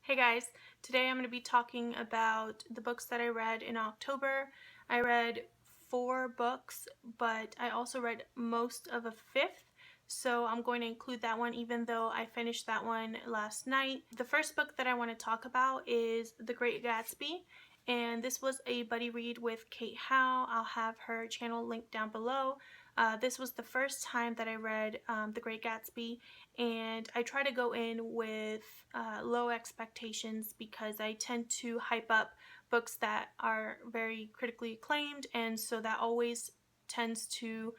Hey guys, today I'm going to be talking about the books that I read in October. I read 4 books, but I also read most of a 5th, so I'm going to include that one even though I finished that one last night. The first book that I want to talk about is The Great Gatsby, and this was a buddy read with Kate Howe. I'll have her channel linked down below. This was the first time that I read The Great Gatsby, and I try to go in with low expectations because I tend to hype up books that are very critically acclaimed, and so that always tends to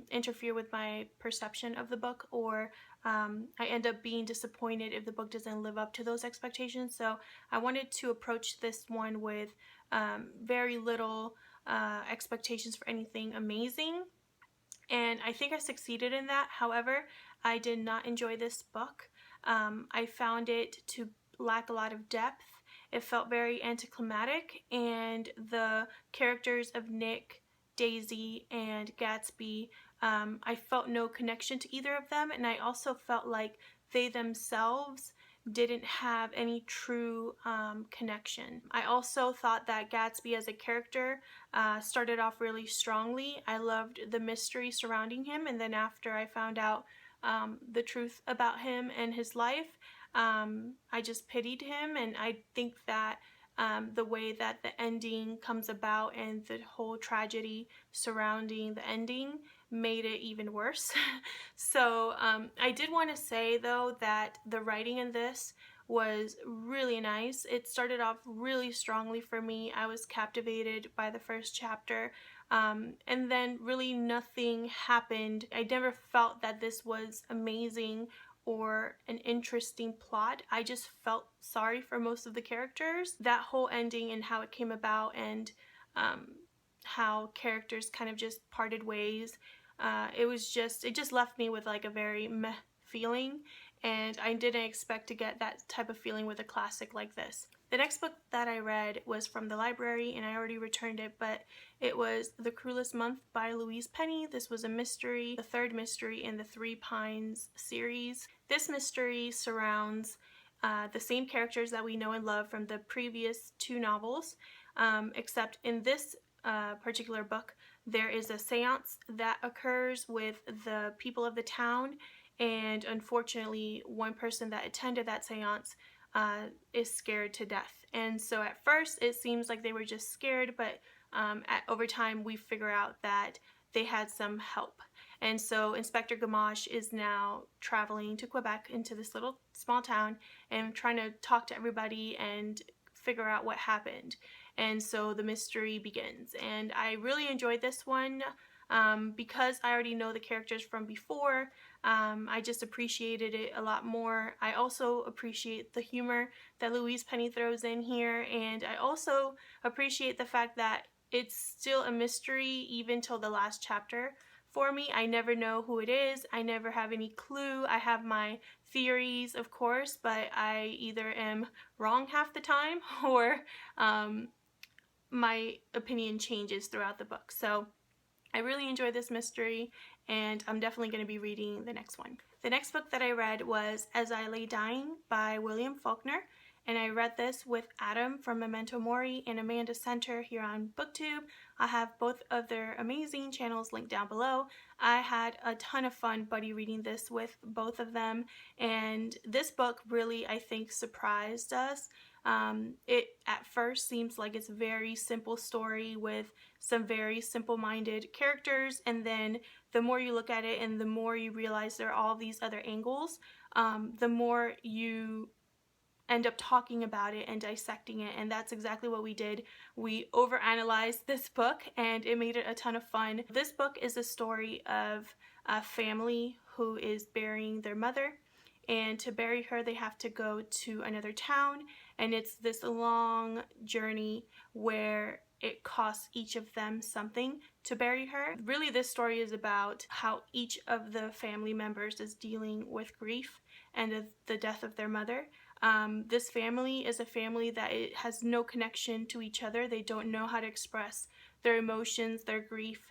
interfere with my perception of the book, or I end up being disappointed if the book doesn't live up to those expectations. So I wanted to approach this one with very little expectations for anything amazing, and I think I succeeded in that. However, I did not enjoy this book. I found it to lack a lot of depth. It felt very anticlimactic, and the characters of Nick, Daisy, and Gatsby, I felt no connection to either of them, and I also felt like they themselves didn't have any true connection. I also thought that Gatsby as a character started off really strongly. I loved the mystery surrounding him, and then after I found out the truth about him and his life, I just pitied him, and I think that the way that the ending comes about and the whole tragedy surrounding the ending made it even worse. So I did want to say though that the writing in this was really nice. It started off really strongly for me. I was captivated by the first chapter, and then really nothing happened. I never felt that this was amazing or an interesting plot. I just felt sorry for most of the characters. That whole ending and how it came about, and how characters kind of just parted ways, it just left me with like a very meh feeling, and I didn't expect to get that type of feeling with a classic like this. The next book that I read was from the library, and I already returned it, but it was The Cruelest Month by Louise. This was a mystery, the third mystery in the Three Pines series. This mystery surrounds the same characters that we know and love from the previous 2 novels, except in this particular book, there is a seance that occurs with the people of the town, and unfortunately, one person that attended that seance is scared to death. And so at first, it seems like they were just scared, but over time, we figure out that they had some help. And so Inspector Gamache is now traveling to Quebec, into this little small town, and trying to talk to everybody and figure out what happened. And so the mystery begins, and I really enjoyed this one because I already know the characters from before. I just appreciated it a lot more. I also appreciate the humor that Louise throws in here, and I also appreciate the fact that it's still a mystery even till the last chapter. For me, I never know who it is. I never have any clue. I have my theories, of course, but I either am wrong half the time or my opinion changes throughout the book. So I really enjoyed this mystery, and I'm definitely going to be reading the next one. The next book that I read was As I Lay Dying by William Faulkner, and I read this with Adam from Memento Mori and Amanda Center here on BookTube. I have both of their amazing channels linked down below. I had a ton of fun buddy reading this with both of them, and this book really, I think, surprised us. It at first seems like it's a very simple story with some very simple-minded characters, and then the more you look at it and the more you realize there are all these other angles, the more you end up talking about it and dissecting it, and that's exactly what we did. We overanalyzed this book, and it made it a ton of fun. This book is a story of a family who is burying their mother, and to bury her they have to go to another town, and it's this long journey where it costs each of them something to bury her. Really, this story is about how each of the family members is dealing with grief and the death of their mother. This family is a family that it has no connection to each other. They don't know how to express their emotions, their grief.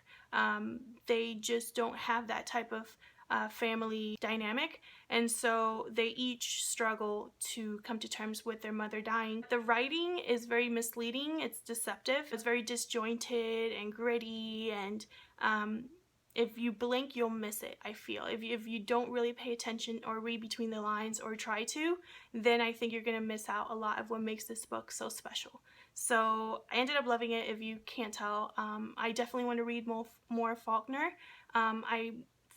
They just don't have that type of family dynamic, and so they each struggle to come to terms with their mother dying. The writing is very misleading, it's deceptive, it's very disjointed and gritty, and if you blink, you'll miss it, I feel. If you don't really pay attention or read between the lines or try to, then I think you're going to miss out a lot of what makes this book so special. So I ended up loving it, if you can't tell. I definitely want to read more Faulkner. I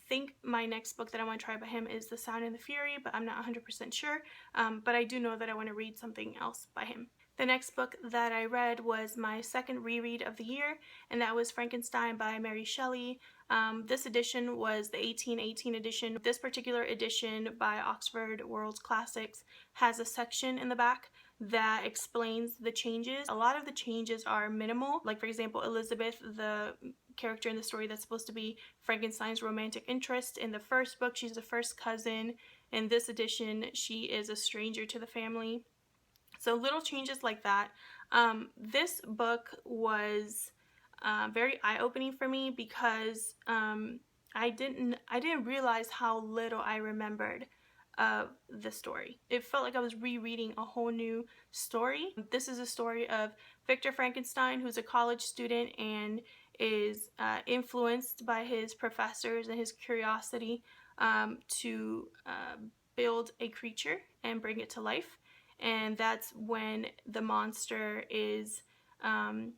think my next book that I want to try by him is The Sound and the Fury, but I'm not 100% sure. But I do know that I want to read something else by him. The next book that I read was my second reread of the year, and that was Frankenstein by Mary Shelley. This edition was the 1818 edition. This particular edition by Oxford World Classics has a section in the back that explains the changes. A lot of the changes are minimal. Like, for example, Elizabeth, the character in the story that's supposed to be Frankenstein's romantic interest. In the first book, she's the first cousin. In this edition, she is a stranger to the family. So little changes like that. This book was very eye-opening for me because I didn't realize how little I remembered of the story. It felt like I was rereading a whole new story. This is a story of Victor Frankenstein, who's a college student and is influenced by his professors and his curiosity to build a creature and bring it to life. And that's when the monster is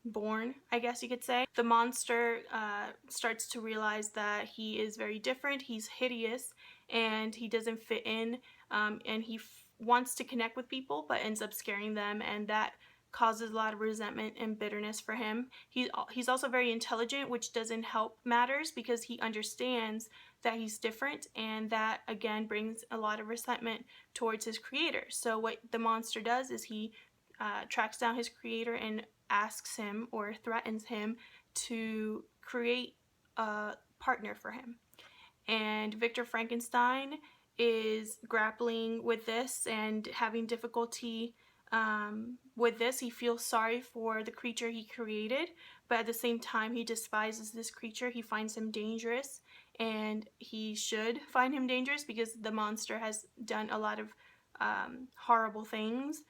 born, I guess you could say. The monster starts to realize that he is very different, he's hideous, and he doesn't fit in, and he wants to connect with people but ends up scaring them, and that causes a lot of resentment and bitterness for him. He's also very intelligent, which doesn't help matters because he understands that he's different, and that again brings a lot of resentment towards his creator. So what the monster does is he tracks down his creator and asks him or threatens him to create a partner for him. And Victor Frankenstein is grappling with this and having difficulty with this. He feels sorry for the creature he created, but at the same time he despises this creature. He finds him dangerous, and he should find him dangerous because the monster has done a lot of horrible things.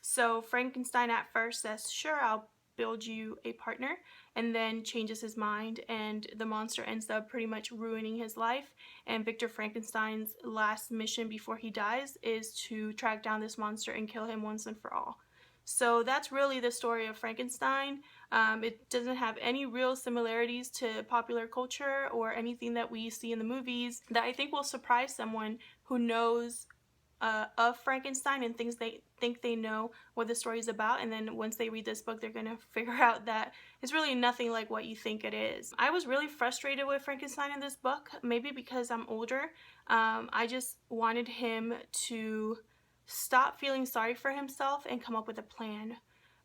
So Frankenstein at first says, sure, I'll build you a partner, and then changes his mind, and the monster ends up pretty much ruining his life. And Victor Frankenstein's last mission before he dies is to track down this monster and kill him once and for all. So that's really the story of Frankenstein. It doesn't have any real similarities to popular culture or anything that we see in the movies that I think will surprise someone who knows of Frankenstein and think they know what the story is about, and then once they read this book they're going to figure out that it's really nothing like what you think it is. I was really frustrated with Frankenstein in this book, maybe because I'm older. I just wanted him to stop feeling sorry for himself and come up with a plan.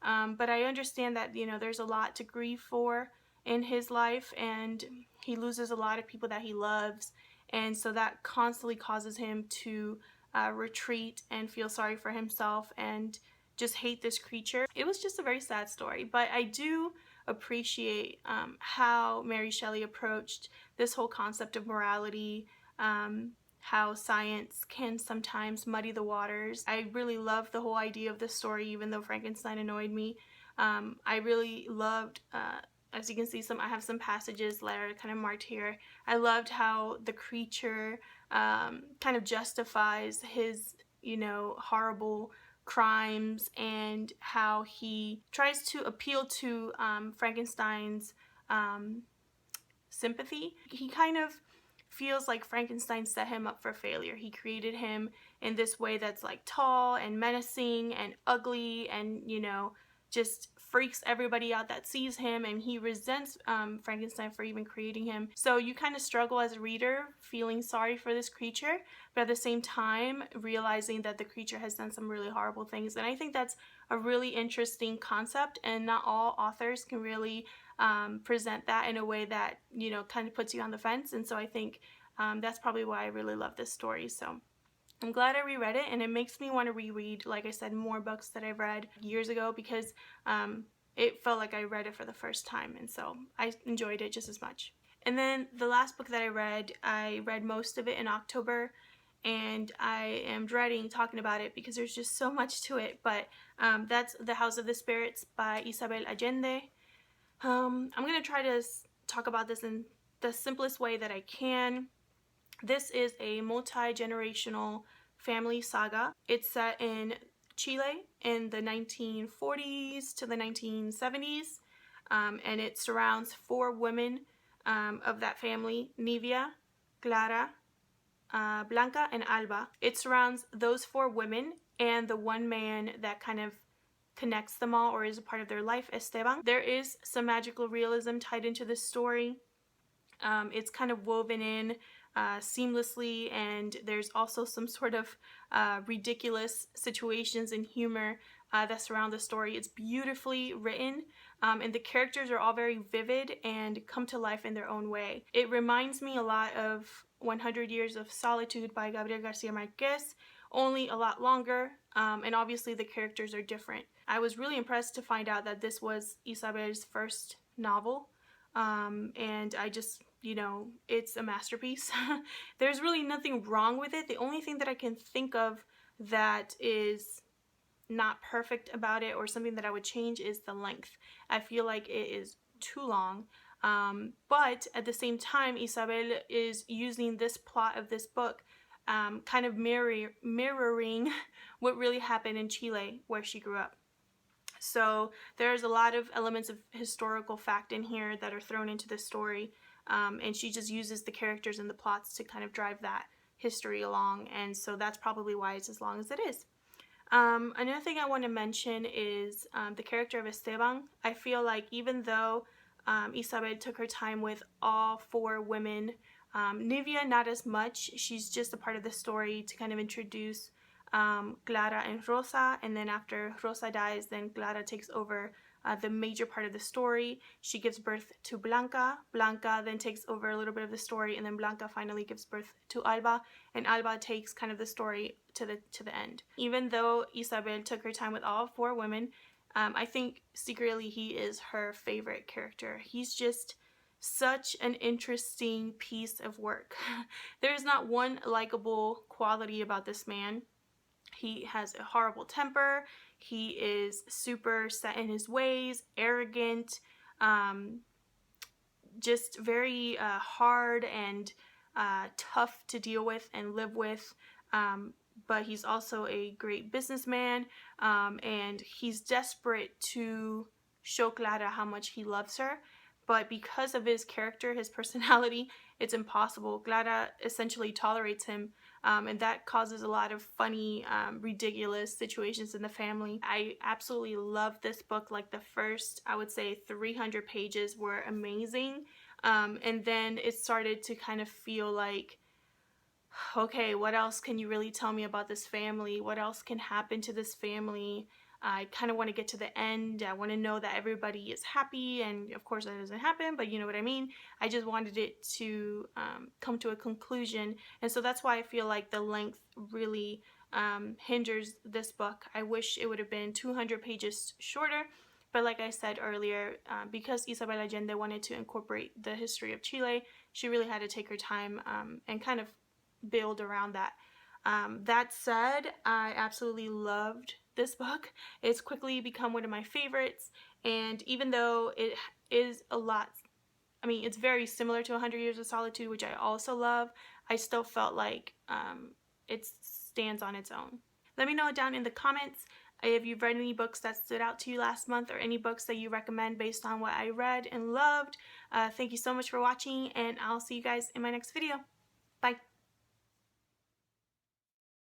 But I understand that, you know, there's a lot to grieve for in his life, and he loses a lot of people that he loves, and so that constantly causes him to retreat and feel sorry for himself and just hate this creature. It was just a very sad story, but I do appreciate how Mary Shelley approached this whole concept of morality, how science can sometimes muddy the waters. I really loved the whole idea of this story, even though Frankenstein annoyed me. I really loved, as you can see, I have some passages that are kind of marked here. I loved how the creature kind of justifies his, you know, horrible crimes, and how he tries to appeal to Frankenstein's sympathy. He kind of feels like Frankenstein set him up for failure. He created him in this way that's like tall and menacing and ugly, and, you know, just freaks everybody out that sees him, and he resents Frankenstein for even creating him. So you kind of struggle as a reader feeling sorry for this creature, but at the same time realizing that the creature has done some really horrible things. And I think that's a really interesting concept, and not all authors can really present that in a way that, you know, kind of puts you on the fence. And so I think that's probably why I really love this story. So I'm glad I reread it, and it makes me want to reread, like I said, more books that I've read years ago, because it felt like I read it for the first time, and so I enjoyed it just as much. And then the last book that I read most of it in October, and I am dreading talking about it because there's just so much to it, but that's The House of the Spirits by Isabel Allende. I'm going to try to talk about this in the simplest way that I can. This is a multi-generational family saga. It's set in Chile in the 1940s to the 1970s, and it surrounds 4 women of that family: Nivia, Clara, Blanca, and Alba. It surrounds those 4 women and the one man that kind of connects them all or is a part of their life, Esteban. There is some magical realism tied into this story. It's kind of woven in seamlessly, and there's also some sort of ridiculous situations and humor that surround the story. It's beautifully written, and the characters are all very vivid and come to life in their own way. It reminds me a lot of 100 Years of Solitude by Gabriel Garcia Marquez, only a lot longer, and obviously the characters are different. I was really impressed to find out that this was Isabel's first novel, and I just, it's a masterpiece. There's really nothing wrong with it. The only thing that I can think of that is not perfect about it or something that I would change is the length. I feel like it is too long. But at the same time, Isabel is using this plot of this book kind of mirroring what really happened in Chile, where she grew up. So there's a lot of elements of historical fact in here that are thrown into the story, and she just uses the characters and the plots to kind of drive that history along, and so that's probably why it's as long as it is. Another thing I want to mention is the character of Esteban. I feel like even though Isabel took her time with all 4 women, Nivia not as much. She's just a part of the story to kind of introduce Clara and Rosa, and then after Rosa dies, then Clara takes over the major part of the story. She gives birth to Blanca. Blanca then takes over a little bit of the story, and then Blanca finally gives birth to Alba, and Alba takes kind of the story to the end. Even though Isabel took her time with all 4 women, I think secretly he is her favorite character. He's just such an interesting piece of work. There's not one likable quality about this man. He has a horrible temper. He is super set in his ways, arrogant, just very hard and tough to deal with and live with. But he's also a great businessman, and he's desperate to show Clara how much he loves her. But because of his character, his personality, it's impossible. Clara essentially tolerates him, and that causes a lot of funny, ridiculous situations in the family. I absolutely love this book. Like the first, I would say 300 pages were amazing, and then it started to kind of feel like, okay, what else can you really tell me about this family? What else can happen to this family? I kind of want to get to the end. I want to know that everybody is happy, and of course that doesn't happen, but you know what I mean. I just wanted it to come to a conclusion, and so that's why I feel like the length really hinders this book. I wish it would have been 200 pages shorter, but like I said earlier, because Isabel Allende wanted to incorporate the history of Chile, she really had to take her time and kind of build around that. That said, I absolutely loved this book. It's quickly become one of my favorites, and even though it is a lot, I mean, it's very similar to 100 Years of Solitude, which I also love, I still felt like it stands on its own. Let me know down in the comments if you've read any books that stood out to you last month, or any books that you recommend based on what I read and loved. Thank you so much for watching, and I'll see you guys in my next video. Bye!